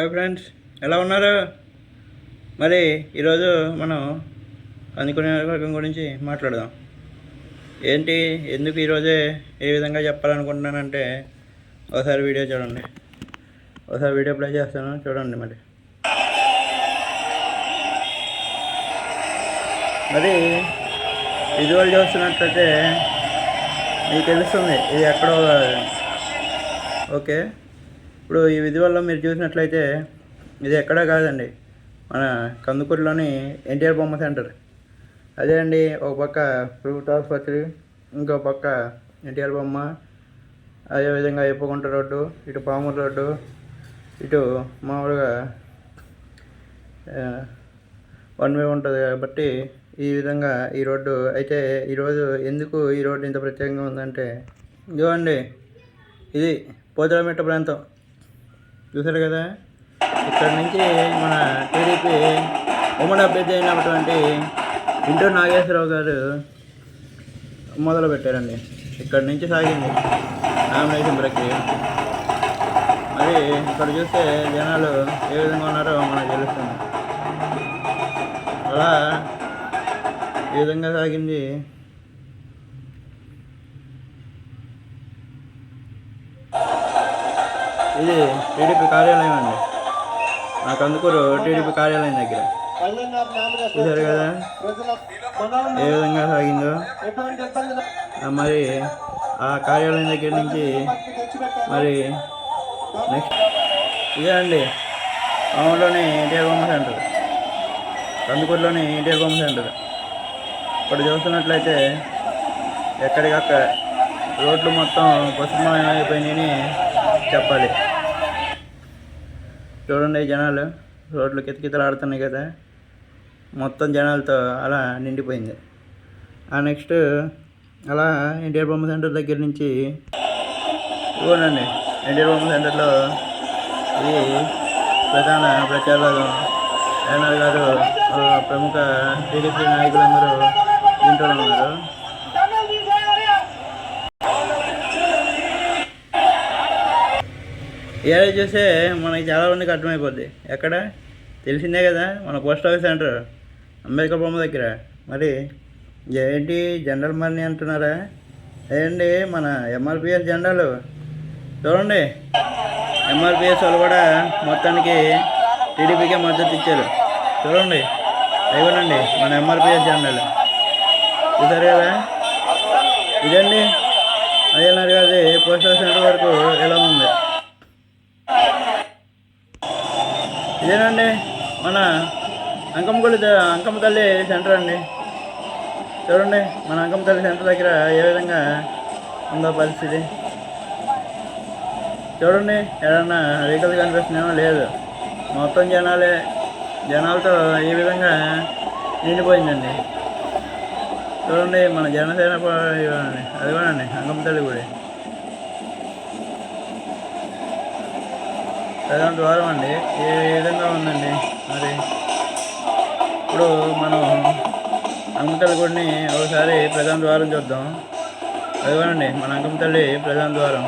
Hi friends, ఎలా ఉన్నారు? మరి ఈరోజు మనం అందుకునే నియోజకవర్గం గురించి మాట్లాడదాం. ఏంటి, ఎందుకు ఈరోజే ఏ విధంగా చెప్పాలనుకుంటున్నానంటే ఒకసారి వీడియో చూడండి. ఒకసారి వీడియో ప్లే చేస్తాను, చూడండి. మరి విజువల్ చూస్తున్నట్లయితే మీకు తెలుస్తుంది ఇది ఎక్కడో. ఓకే, ఇప్పుడు ఈ విజువల్లో మీరు చూసినట్లయితే ఇది ఎక్కడా కాదండి, మన కందుకూరులోని ఎన్టీఆర్ బొమ్మ సెంటర్. అదే అండి, ఒక పక్క ప్రభుత్వ ఆసుపత్రి, ఇంకో పక్క ఎన్టీఆర్ బొమ్మ, అదేవిధంగా ఎప్పుకుంట రోడ్డు, ఇటు పామూరు రోడ్డు, ఇటు మామూలుగా వన్ వే ఉంటుంది కాబట్టి ఈ విధంగా ఈ రోడ్డు. అయితే ఈరోజు ఎందుకు ఈ రోడ్డు ఇంత ప్రత్యేకంగా ఉందంటే, ఇదిగోండి, ఇది పోతురామిట్ట ప్రాంతం చూసారు కదా. ఇక్కడ నుంచి మన టీడీపీ ఉమ్మడి అభ్యర్థి అయినటువంటి ఇంటూరు నాగేశ్వరరావు గారు మొదలుపెట్టారండి. ఇక్కడ నుంచి సాగింది నామినేషన్ ప్రక్రియ. మరి ఇక్కడ చూస్తే జనాలు ఏ విధంగా ఉన్నారో మనకు తెలుస్తుంది. అలా ఈ విధంగా సాగింది. ఇది టీడీపీ కార్యాలయం అండి, మా కందుకూరు టీడీపీ కార్యాలయం దగ్గర. చూసారు కదా ఏ విధంగా సాగిందో. మరి ఆ కార్యాలయం దగ్గర నుంచి మరి నెక్స్ట్ ఇదే అండి, మామూలులోని ఎన్టీఆర్ బొమ్మ సెంటర్, కందుకూరులోని ఎన్టీఆర్ బొమ్మ సెంటర్. ఇప్పుడు చూస్తున్నట్లయితే ఎక్కడికక్కడ రోడ్లు మొత్తం పసుపుమయం అయిపోయినాయని చెప్పాలి. చూడండి, జనాలు రోడ్లు కితకితలాడుతున్నాయి కదా, మొత్తం జనాలతో అలా నిండిపోయింది. ఆ నెక్స్ట్ అలా ఎన్టీఆర్ బొమ్మ సెంటర్ దగ్గర నుంచి ఇవ్వండి, ఎన్టీఆర్ బొమ్మ సెంటర్లో ఇది ప్రధాన ప్రచారాలు ఎన్ఆర్ గారు, ప్రముఖ టీడీపీ నాయకులందరూ దీంట్లో ఉన్నారు. ఏదో చూస్తే మనకి చాలా మందికి అర్థమైపోద్ది. ఎక్కడ తెలిసిందే కదా, మన పోస్ట్ ఆఫీస్ సెంటర్ అంబేద్కర్ బొమ్మ దగ్గర. మరి ఏంటి జెండాలు మరిని అంటున్నారా? ఏంటి మన ఎంఆర్పిఎస్ జెండాలు చూడండి. ఎంఆర్పిఎస్ వాళ్ళు కూడా మొత్తానికి టీడీపీకే మద్దతు ఇచ్చారు. చూడండి, అయిపోనండి మన ఎంఆర్పిఎస్ జెండాలు. చూసారు కదా, ఇదండి అయ్యన్నారు గారి పోస్ట్ ఆఫీస్ సెంటర్ వరకు ఎలా ఉంది. ఇదేనండి మన అంకమ్మ తల్లి సెంటర్ అండి. చూడండి, మన అంకమ్మ తల్లి సెంటర్ దగ్గర ఏ విధంగా ఉందో పరిస్థితి. చూడండి, ఏదన్నా వెహికల్ కనిపిస్తున్నామో లేదు, మొత్తం జనాలతో ఈ విధంగా నిండిపోయిందండి. చూడండి, మన జనసేన అది కూడా అండి అంకమ్మ తల్లి గుడి ప్రధాన ద్వారం అండి. ఈ విధంగా ఉందండి. మరి ఇప్పుడు మనం అంకమ్మ తల్లి గుడిని ఒకసారి ప్రధాన ద్వారం చూద్దాం. అదిగోనండి మన అంకమ్మ తల్లి ప్రధాన ద్వారం.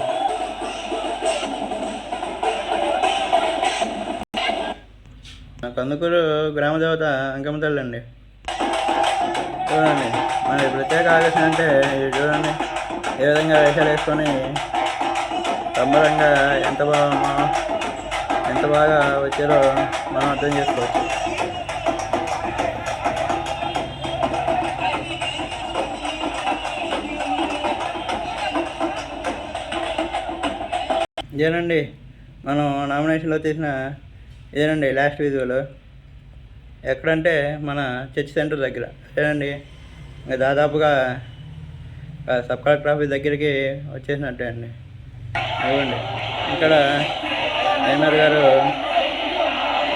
కందుకూరు గ్రామ దేవత అంకమ్మ తల్లి అండి. చూడండి, మరి ప్రత్యేక ఆకర్షణ అంటే చూడండి ఏ విధంగా వేషాలు వేసుకొని సంబరంగా ఎంత బాగా వచ్చారో మనం అర్థం చేసుకోవచ్చు. ఇదేనండి మనం నామినేషన్లో తీసిన ఇదేనండి లాస్ట్ విజువల్. ఎక్కడంటే మన చర్చ్ సెంటర్ దగ్గర. ఇదేనండి ఇంకా దాదాపుగా సబ్ కలెక్టర్ ఆఫీస్ దగ్గరికి వచ్చేసినట్టే అండి. ఇవ్వండి ఇక్కడ ఎన్ఆర్ గారు,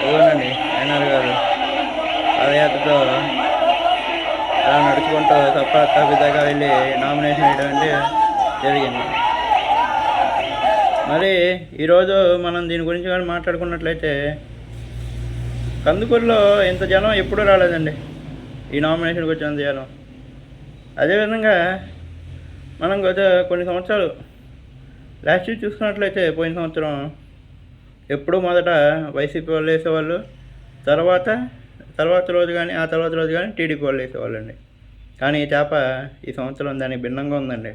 ఇవ్వనండి ఎన్ఆర్ గారు పాదయాత్రతో అలా నడుచుకుంటూ సబ్ కలెక్టర్ ఆఫీస్ దాకా వెళ్ళి నామినేషన్ వేయడం జరిగింది. మరి ఈరోజు మనం దీని గురించి కానీ మాట్లాడుకున్నట్లయితే కందుకూరులో ఇంత జనం ఎప్పుడూ రాలేదండి ఈ నామినేషన్కి వచ్చినంత జనం. అదేవిధంగా మనం గత కొన్ని సంవత్సరాలు లాస్ట్ ఇయర్ చూసుకున్నట్లయితే పోయిన సంవత్సరం ఎప్పుడు మొదట వైసీపీ వాళ్ళు వేసేవాళ్ళు, తర్వాత తర్వాత రోజు కానీ ఆ తర్వాత రోజు కానీ టీడీపీ వాళ్ళు వేసేవాళ్ళండి. కానీ ఈ సంవత్సరం దానికి భిన్నంగా ఉందండి.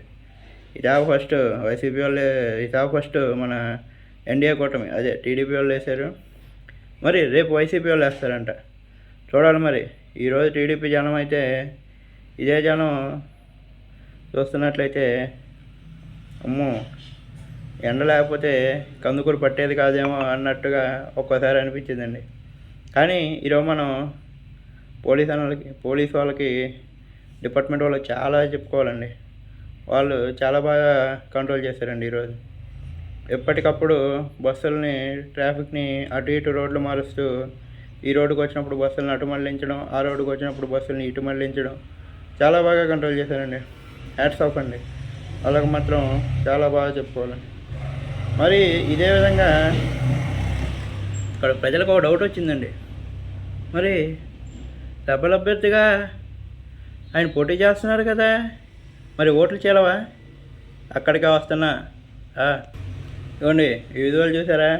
ఈ చేప ఫస్ట్ వైసీపీ వాళ్ళు, ఈ చేప ఫస్ట్ మన ఎన్డీఏ కూటమి అదే టీడీపీ వాళ్ళు వేశారు. మరి రేపు వైసీపీ వాళ్ళు వేస్తారంట. చూడాలి మరి. ఈరోజు టీడీపీ జనం అయితే ఇదే జనం చూస్తున్నట్లయితే అమ్మో ఎండ లేకపోతే కందుకూరు పట్టేది కాదేమో అన్నట్టుగా ఒక్కోసారి అనిపించిందండి. కానీ ఈరోజు మనం పోలీస్ వాళ్ళకి డిపార్ట్మెంట్ వాళ్ళకి చాలా చెప్పుకోవాలండి. వాళ్ళు చాలా బాగా కంట్రోల్ చేశారండి ఈరోజు. ఎప్పటికప్పుడు బస్సులని ట్రాఫిక్ని అటు ఇటు రోడ్లు మారుస్తూ ఈ రోడ్డుకు వచ్చినప్పుడు బస్సులను అటు మళ్లించడం, ఆ రోడ్డుకు వచ్చినప్పుడు బస్సులని ఇటు మళ్లించడం చాలా బాగా కంట్రోల్ చేశారండి. హ్యాట్స్ ఆఫ్ అండి. వాళ్ళకి మాత్రం చాలా బాగా చెప్పుకోవాలండి. మరి ఇదే విధంగా ఇక్కడ ప్రజలకు ఒక డౌట్ వచ్చిందండి. మరి డబల్ అభ్యర్థిగా ఆయన పోటీ చేస్తున్నారు కదా, మరి ఓట్లు చేలవా? అక్కడికే వస్తున్నా. ఇవ్వండి ఈ విధువులు చూసారా?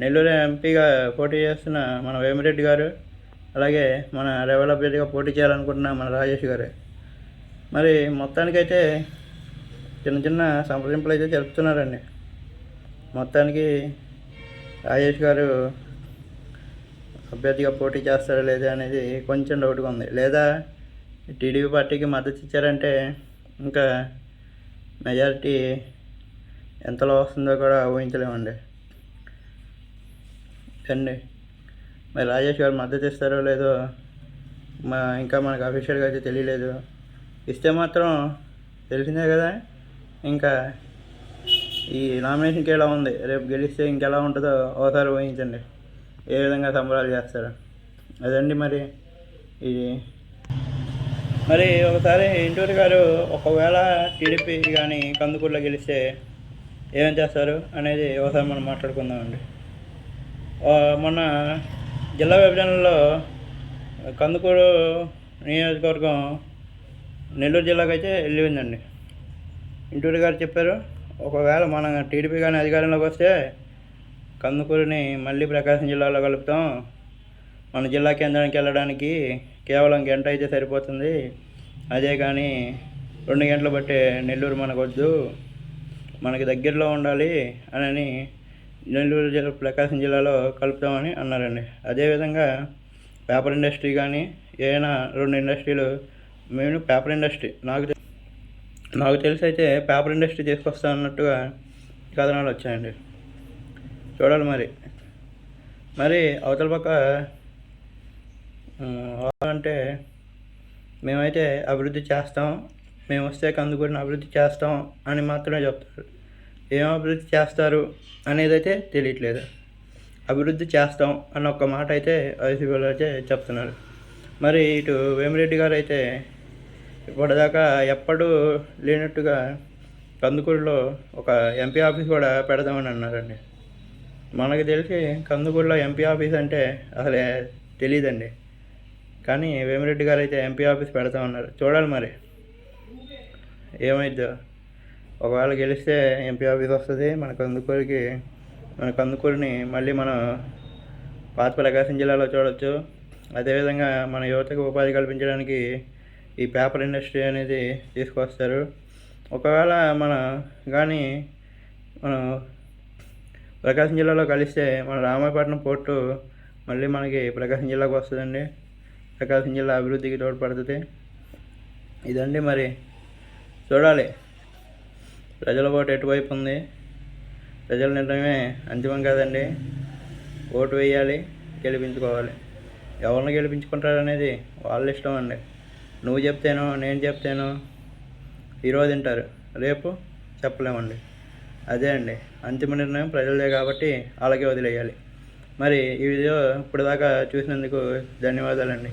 నెల్లూరు ఎంపీగా పోటీ చేస్తున్న మన వేమిరెడ్డి గారు, అలాగే మన రెవెల్ అభ్యర్థిగా పోటీ చేయాలనుకుంటున్న మన రాజేష్ గారు. మరి మొత్తానికైతే చిన్న చిన్న సంప్రదింపులు అయితే జరుపుతున్నారండి. మొత్తానికి రాజేష్ గారు అభ్యర్థిగా పోటీ చేస్తారా లేదా అనేది కొంచెం డౌట్గా ఉంది. లేదా టీడీపీ పార్టీకి మద్దతు ఇచ్చారంటే ఇంకా మెజారిటీ ఎంతలో వస్తుందో కూడా ఊహించలేమండి. అండి మరి రాజేష్ గారు మద్దతు ఇస్తారో లేదో ఇంకా మనకు అఫీషియల్గా అయితే తెలియలేదు. ఇస్తే మాత్రం తెలిసిందే కదా. ఇంకా ఈ నామినేషన్కి ఎలా ఉంది, రేపు గెలిస్తే ఇంకెలా ఉంటుందో ఒకసారి ఊహించండి. ఏ విధంగా సంబరాలు చేస్తారు అదండి. మరి ఒకసారి ఇంటూరి గారు ఒకవేళ టీడీపీ కానీ కందుకూరులో గెలిస్తే ఏమేం చేస్తారు అనేది ఒకసారి మనం మాట్లాడుకుందామండి. మొన్న జిల్లా విభజనలో కందుకూరు నియోజకవర్గం నెల్లూరు జిల్లాకు అయితే వెళ్ళిందండి. ఇంటూరి గారు చెప్పారు, ఒకవేళ మన టీడీపీ కానీ అధికారంలోకి వస్తే కందుకూరుని మళ్ళీ ప్రకాశం జిల్లాలో కలుపుతాం, మన జిల్లా కేంద్రానికి వెళ్ళడానికి కేవలం గంట అయితే సరిపోతుంది, అదే కానీ 2 గంటలు బట్టే నెల్లూరు మనకొద్దు, మనకి దగ్గరలో ఉండాలి అని నెల్లూరు జిల్లా ప్రకాశం జిల్లాలో కలుపుతామని అన్నారండి. అదేవిధంగా పేపర్ ఇండస్ట్రీ కానీ ఏదైనా 2 ఇండస్ట్రీలు, మెయిన్ పేపర్ ఇండస్ట్రీ నాకు తెలిసి అయితే పేపర్ ఇండస్ట్రీ తీసుకొస్తా అన్నట్టుగా కథనాలు వచ్చాయండి. చూడాలి మరి అవతల పక్క అంటే మేమైతే అభివృద్ధి చేస్తాం, మేము వస్తే కందుకూరిని అభివృద్ధి చేస్తాం అని మాత్రమే చెప్తారు. ఏం అభివృద్ధి చేస్తారు అనేది అయితే తెలియట్లేదు. అభివృద్ధి చేస్తాం అన్న ఒక్క మాట అయితే వైసీపీ వాళ్ళు అయితే చెప్తున్నారు. మరి ఇటు వేమిరెడ్డి గారు అయితే ఇప్పటిదాకా ఎప్పుడూ లేనట్టుగా కందుకూరులో ఒక ఎంపీ ఆఫీస్ కూడా పెడదామని అన్నారండి. మనకు తెలిసి కందుకూరులో ఎంపీ ఆఫీస్ అంటే అసలే తెలియదండి. కానీ వేమిరెడ్డి గారు అయితే ఎంపీ ఆఫీస్ పెడతామన్నారు. చూడాలి మరి ఏమైద్దో. ఒకవేళ గెలిస్తే ఎంపీ ఆఫీస్ వస్తుంది మన కందుకూరుని మళ్ళీ మనం పాత ప్రకాశం జిల్లాలో చూడవచ్చు. అదేవిధంగా మన యువతకు ఉపాధి కల్పించడానికి ఈ పేపర్ ఇండస్ట్రీ అనేది తీసుకొస్తారు. ఒకవేళ మనం ప్రకాశం జిల్లాలో కలిస్తే మన రామాయపట్నం పోర్టు మళ్ళీ మనకి ప్రకాశం జిల్లాకు వస్తుందండి. ప్రకాశం జిల్లా అభివృద్ధికి తోడ్పడుతుంది. ఇదండి మరి చూడాలి ప్రజల ఓటు ఎటువైపు ఉంది. ప్రజల నిర్ణయమే అంతిమం కదండి. ఓటు వేయాలి, గెలిపించుకోవాలి. ఎవరిని గెలిపించుకుంటారనేది వాళ్ళ ఇష్టం అండి. నువ్వు చెప్తేనో నేను చెప్తేనో ఈరోజు తింటారు, రేపు చెప్పలేమండి. అదే అండి అంతిమ నిర్ణయం ప్రజలదే కాబట్టి అలాగే వదిలేయాలి. మరి ఈ వీడియో ఇప్పుడు దాకా చూసినందుకు ధన్యవాదాలండి.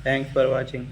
Thanks for watching.